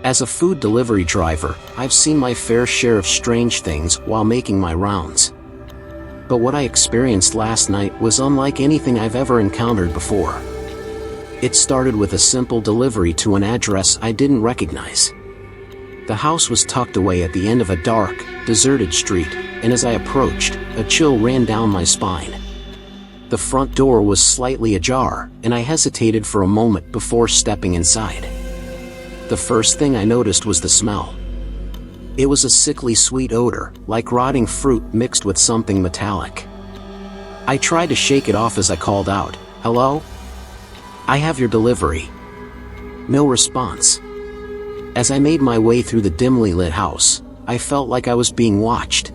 As a food delivery driver, I've seen my fair share of strange things while making my rounds. But what I experienced last night was unlike anything I've ever encountered before. It started with a simple delivery to an address I didn't recognize. The house was tucked away at the end of a dark, deserted street, and as I approached, a chill ran down my spine. The front door was slightly ajar, and I hesitated for a moment before stepping inside. The first thing I noticed was the smell. It was a sickly sweet odor, like rotting fruit mixed with something metallic. I tried to shake it off as I called out, "Hello? I have your delivery." No response. As I made my way through the dimly lit house, I felt like I was being watched.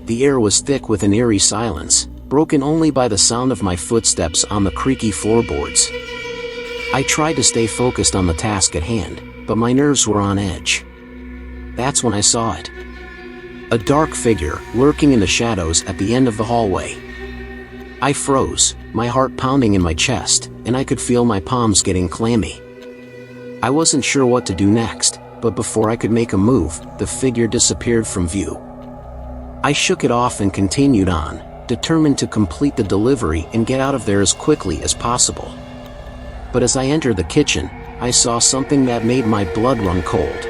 The air was thick with an eerie silence, broken only by the sound of my footsteps on the creaky floorboards. I tried to stay focused on the task at hand, but my nerves were on edge. That's when I saw it. A dark figure, lurking in the shadows at the end of the hallway. I froze, my heart pounding in my chest, and I could feel my palms getting clammy. I wasn't sure what to do next, but before I could make a move, the figure disappeared from view. I shook it off and continued on, determined to complete the delivery and get out of there as quickly as possible. But as I entered the kitchen, I saw something that made my blood run cold.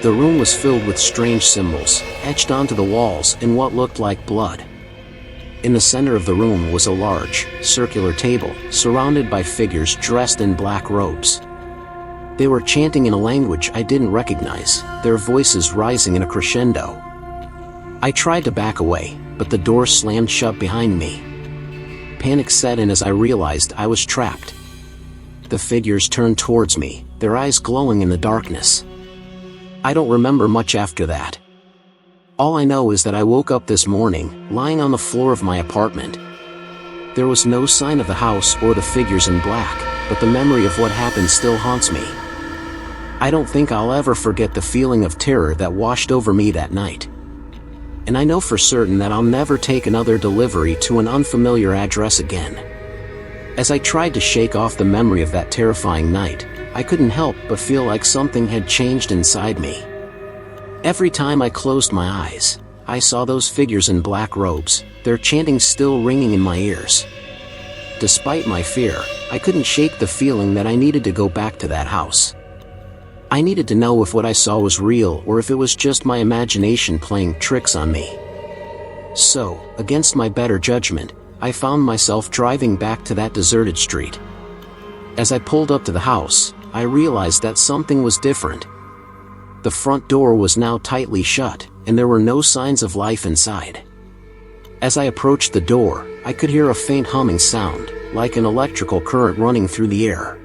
The room was filled with strange symbols, etched onto the walls in what looked like blood. In the center of the room was a large, circular table, surrounded by figures dressed in black robes. They were chanting in a language I didn't recognize, their voices rising in a crescendo. I tried to back away, but the door slammed shut behind me. Panic set in as I realized I was trapped. The figures turned towards me, their eyes glowing in the darkness. I don't remember much after that. All I know is that I woke up this morning, lying on the floor of my apartment. There was no sign of the house or the figures in black, but the memory of what happened still haunts me. I don't think I'll ever forget the feeling of terror that washed over me that night. And I know for certain that I'll never take another delivery to an unfamiliar address again. As I tried to shake off the memory of that terrifying night, I couldn't help but feel like something had changed inside me. Every time I closed my eyes, I saw those figures in black robes, their chanting still ringing in my ears. Despite my fear, I couldn't shake the feeling that I needed to go back to that house. I needed to know if what I saw was real or if it was just my imagination playing tricks on me. So, against my better judgment, I found myself driving back to that deserted street. As I pulled up to the house, I realized that something was different. The front door was now tightly shut, and there were no signs of life inside. As I approached the door, I could hear a faint humming sound, like an electrical current running through the air.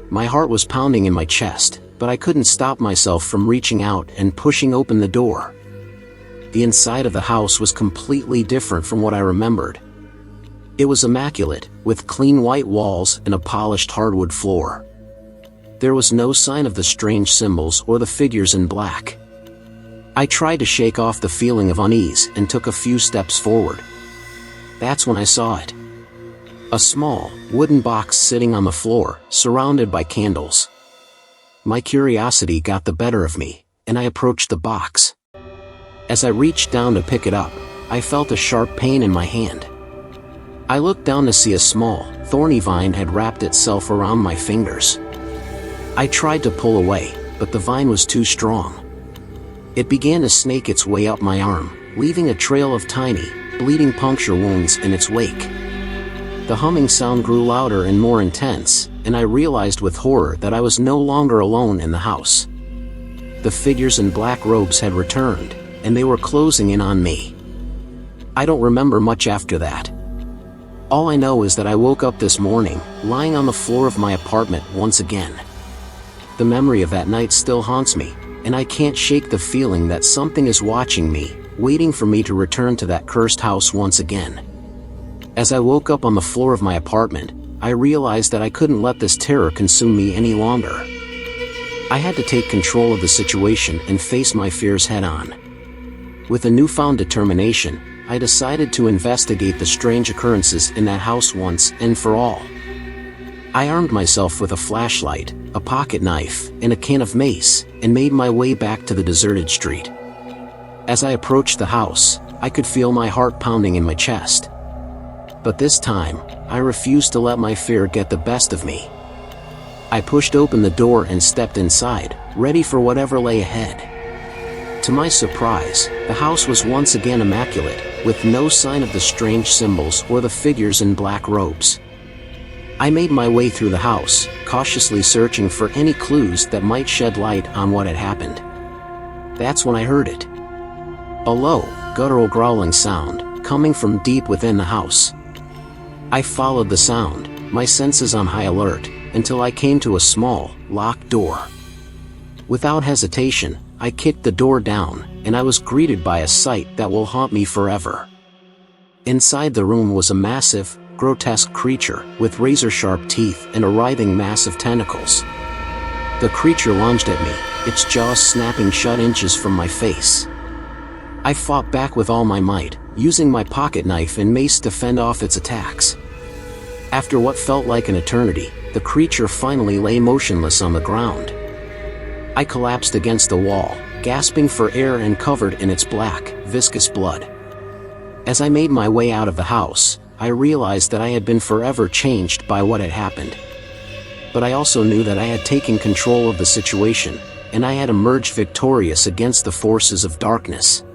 My heart was pounding in my chest, but I couldn't stop myself from reaching out and pushing open the door. The inside of the house was completely different from what I remembered. It was immaculate, with clean white walls and a polished hardwood floor. There was no sign of the strange symbols or the figures in black. I tried to shake off the feeling of unease and took a few steps forward. That's when I saw it. A small, wooden box sitting on the floor, surrounded by candles. My curiosity got the better of me, and I approached the box. As I reached down to pick it up, I felt a sharp pain in my hand. I looked down to see a small, thorny vine had wrapped itself around my fingers. I tried to pull away, but the vine was too strong. It began to snake its way up my arm, leaving a trail of tiny, bleeding puncture wounds in its wake. The humming sound grew louder and more intense, and I realized with horror that I was no longer alone in the house. The figures in black robes had returned, and they were closing in on me. I don't remember much after that. All I know is that I woke up this morning, lying on the floor of my apartment once again. The memory of that night still haunts me, and I can't shake the feeling that something is watching me, waiting for me to return to that cursed house once again. As I woke up on the floor of my apartment, I realized that I couldn't let this terror consume me any longer. I had to take control of the situation and face my fears head-on. With a newfound determination, I decided to investigate the strange occurrences in that house once and for all. I armed myself with a flashlight, a pocket knife, and a can of mace, and made my way back to the deserted street. As I approached the house, I could feel my heart pounding in my chest. But this time, I refused to let my fear get the best of me. I pushed open the door and stepped inside, ready for whatever lay ahead. To my surprise, the house was once again immaculate, with no sign of the strange symbols or the figures in black robes. I made my way through the house, cautiously searching for any clues that might shed light on what had happened. That's when I heard it. A low, guttural growling sound, coming from deep within the house. I followed the sound, my senses on high alert, until I came to a small, locked door. Without hesitation, I kicked the door down, and I was greeted by a sight that will haunt me forever. Inside the room was a massive, grotesque creature with razor-sharp teeth and a writhing mass of tentacles. The creature lunged at me, its jaws snapping shut inches from my face. I fought back with all my might, using my pocket knife and mace to fend off its attacks. After what felt like an eternity, the creature finally lay motionless on the ground. I collapsed against the wall, gasping for air and covered in its black, viscous blood. As I made my way out of the house, I realized that I had been forever changed by what had happened. But I also knew that I had taken control of the situation, and I had emerged victorious against the forces of darkness.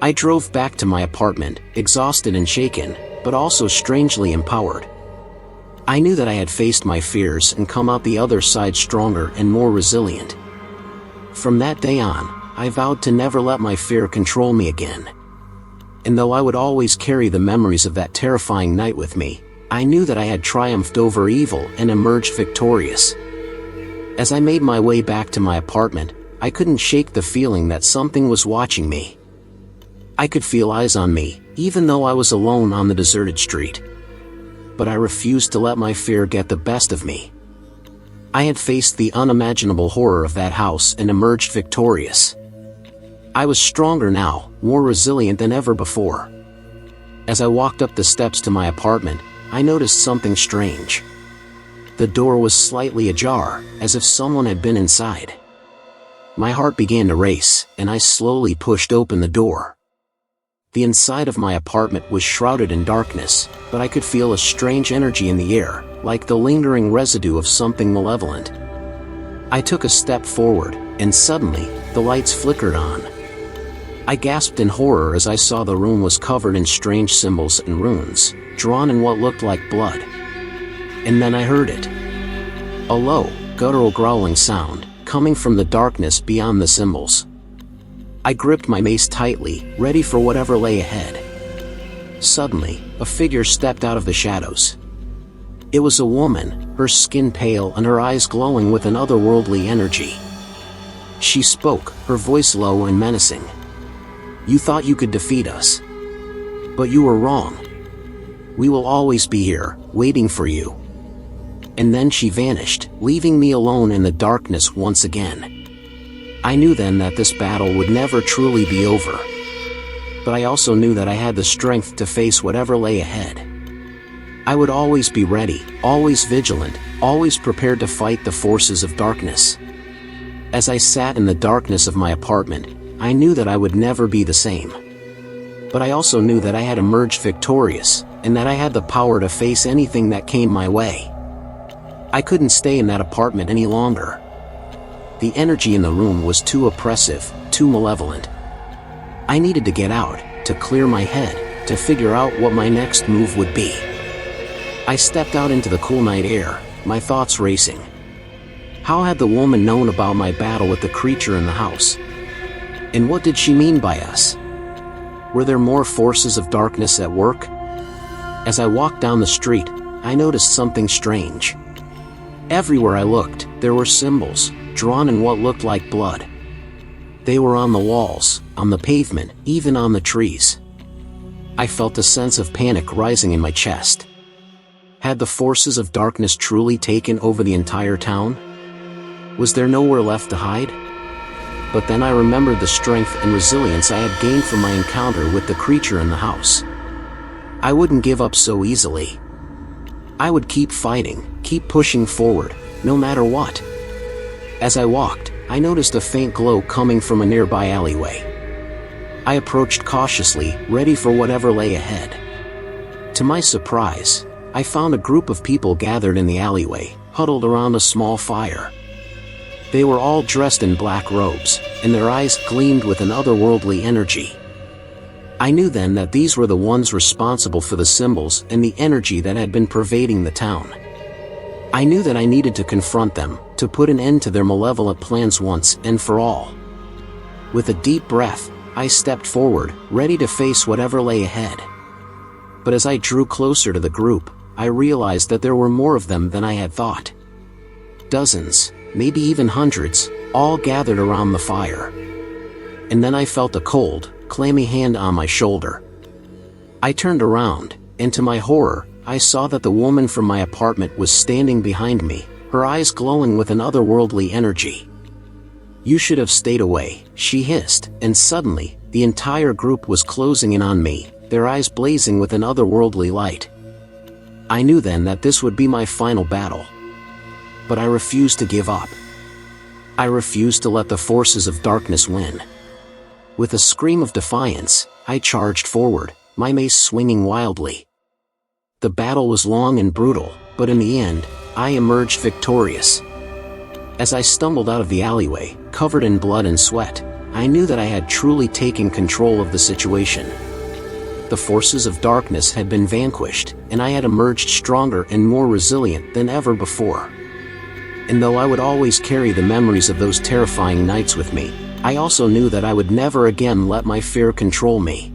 I drove back to my apartment, exhausted and shaken, but also strangely empowered. I knew that I had faced my fears and come out the other side stronger and more resilient. From that day on, I vowed to never let my fear control me again. And though I would always carry the memories of that terrifying night with me, I knew that I had triumphed over evil and emerged victorious. As I made my way back to my apartment, I couldn't shake the feeling that something was watching me. I could feel eyes on me, even though I was alone on the deserted street. But I refused to let my fear get the best of me. I had faced the unimaginable horror of that house and emerged victorious. I was stronger now, more resilient than ever before. As I walked up the steps to my apartment, I noticed something strange. The door was slightly ajar, as if someone had been inside. My heart began to race, and I slowly pushed open the door. The inside of my apartment was shrouded in darkness, but I could feel a strange energy in the air, like the lingering residue of something malevolent. I took a step forward, and suddenly, the lights flickered on. I gasped in horror as I saw the room was covered in strange symbols and runes, drawn in what looked like blood. And then I heard it. A low, guttural growling sound, coming from the darkness beyond the symbols. I gripped my mace tightly, ready for whatever lay ahead. Suddenly, a figure stepped out of the shadows. It was a woman, her skin pale and her eyes glowing with an otherworldly energy. She spoke, her voice low and menacing. "You thought you could defeat us. But you were wrong. We will always be here, waiting for you." And then she vanished, leaving me alone in the darkness once again. I knew then that this battle would never truly be over. But I also knew that I had the strength to face whatever lay ahead. I would always be ready, always vigilant, always prepared to fight the forces of darkness. As I sat in the darkness of my apartment, I knew that I would never be the same. But I also knew that I had emerged victorious, and that I had the power to face anything that came my way. I couldn't stay in that apartment any longer. The energy in the room was too oppressive, too malevolent. I needed to get out, to clear my head, to figure out what my next move would be. I stepped out into the cool night air, my thoughts racing. How had the woman known about my battle with the creature in the house? And what did she mean by us? Were there more forces of darkness at work? As I walked down the street, I noticed something strange. Everywhere I looked, there were symbols, drawn in what looked like blood. They were on the walls, on the pavement, even on the trees. I felt a sense of panic rising in my chest. Had the forces of darkness truly taken over the entire town? Was there nowhere left to hide? But then I remembered the strength and resilience I had gained from my encounter with the creature in the house. I wouldn't give up so easily. I would keep fighting, keep pushing forward, no matter what. As I walked, I noticed a faint glow coming from a nearby alleyway. I approached cautiously, ready for whatever lay ahead. To my surprise, I found a group of people gathered in the alleyway, huddled around a small fire. They were all dressed in black robes, and their eyes gleamed with an otherworldly energy. I knew then that these were the ones responsible for the symbols and the energy that had been pervading the town. I knew that I needed to confront them, to put an end to their malevolent plans once and for all. With a deep breath, I stepped forward, ready to face whatever lay ahead. But as I drew closer to the group, I realized that there were more of them than I had thought. Dozens, maybe even hundreds, all gathered around the fire. And then I felt a cold, clammy hand on my shoulder. I turned around, and to my horror, I saw that the woman from my apartment was standing behind me, her eyes glowing with an otherworldly energy. "You should have stayed away," she hissed, and suddenly, the entire group was closing in on me, their eyes blazing with an otherworldly light. I knew then that this would be my final battle. But I refused to give up. I refused to let the forces of darkness win. With a scream of defiance, I charged forward, my mace swinging wildly. The battle was long and brutal, but in the end, I emerged victorious. As I stumbled out of the alleyway, covered in blood and sweat, I knew that I had truly taken control of the situation. The forces of darkness had been vanquished, and I had emerged stronger and more resilient than ever before. And though I would always carry the memories of those terrifying nights with me, I also knew that I would never again let my fear control me.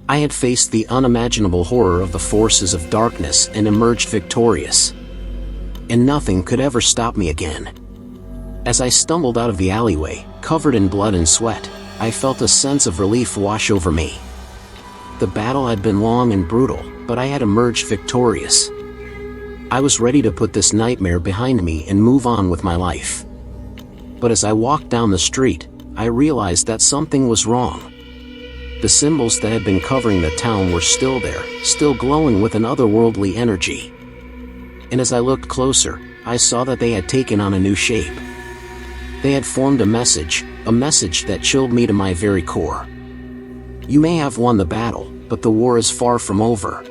I had faced the unimaginable horror of the forces of darkness and emerged victorious. And nothing could ever stop me again. As I stumbled out of the alleyway, covered in blood and sweat, I felt a sense of relief wash over me. The battle had been long and brutal, but I had emerged victorious. I was ready to put this nightmare behind me and move on with my life. But as I walked down the street, I realized that something was wrong. The symbols that had been covering the town were still there, still glowing with an otherworldly energy. And as I looked closer, I saw that they had taken on a new shape. They had formed a message that chilled me to my very core. "You may have won the battle, but the war is far from over."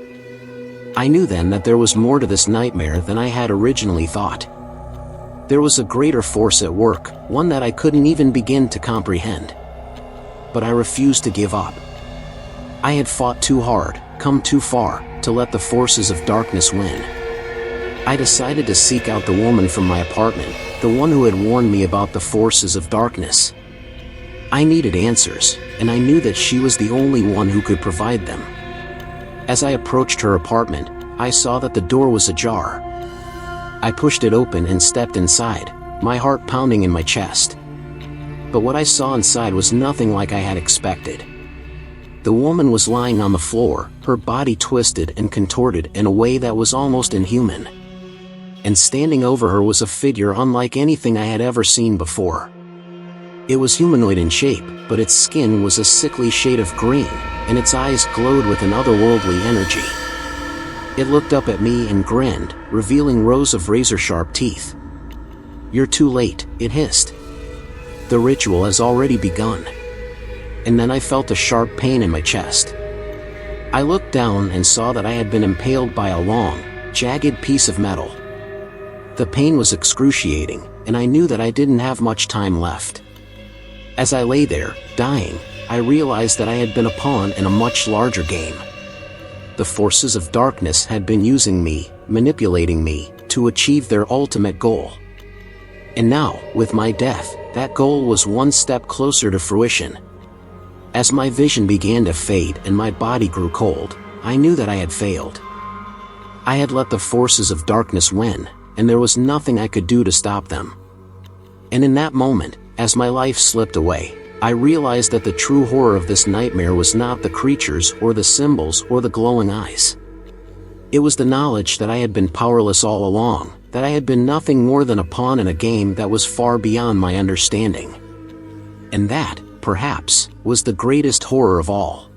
I knew then that there was more to this nightmare than I had originally thought. There was a greater force at work, one that I couldn't even begin to comprehend. But I refused to give up. I had fought too hard, come too far, to let the forces of darkness win. I decided to seek out the woman from my apartment, the one who had warned me about the forces of darkness. I needed answers, and I knew that she was the only one who could provide them. As I approached her apartment, I saw that the door was ajar. I pushed it open and stepped inside, my heart pounding in my chest. But what I saw inside was nothing like I had expected. The woman was lying on the floor, her body twisted and contorted in a way that was almost inhuman. And standing over her was a figure unlike anything I had ever seen before. It was humanoid in shape, but its skin was a sickly shade of green, and its eyes glowed with an otherworldly energy. It looked up at me and grinned, revealing rows of razor-sharp teeth. "You're too late," it hissed. "The ritual has already begun." And then I felt a sharp pain in my chest. I looked down and saw that I had been impaled by a long, jagged piece of metal. The pain was excruciating, and I knew that I didn't have much time left. As I lay there, dying, I realized that I had been a pawn in a much larger game. The forces of darkness had been using me, manipulating me, to achieve their ultimate goal. And now, with my death, that goal was one step closer to fruition. As my vision began to fade and my body grew cold, I knew that I had failed. I had let the forces of darkness win, and there was nothing I could do to stop them. And in that moment, as my life slipped away, I realized that the true horror of this nightmare was not the creatures or the symbols or the glowing eyes. It was the knowledge that I had been powerless all along, that I had been nothing more than a pawn in a game that was far beyond my understanding. And that, perhaps, was the greatest horror of all.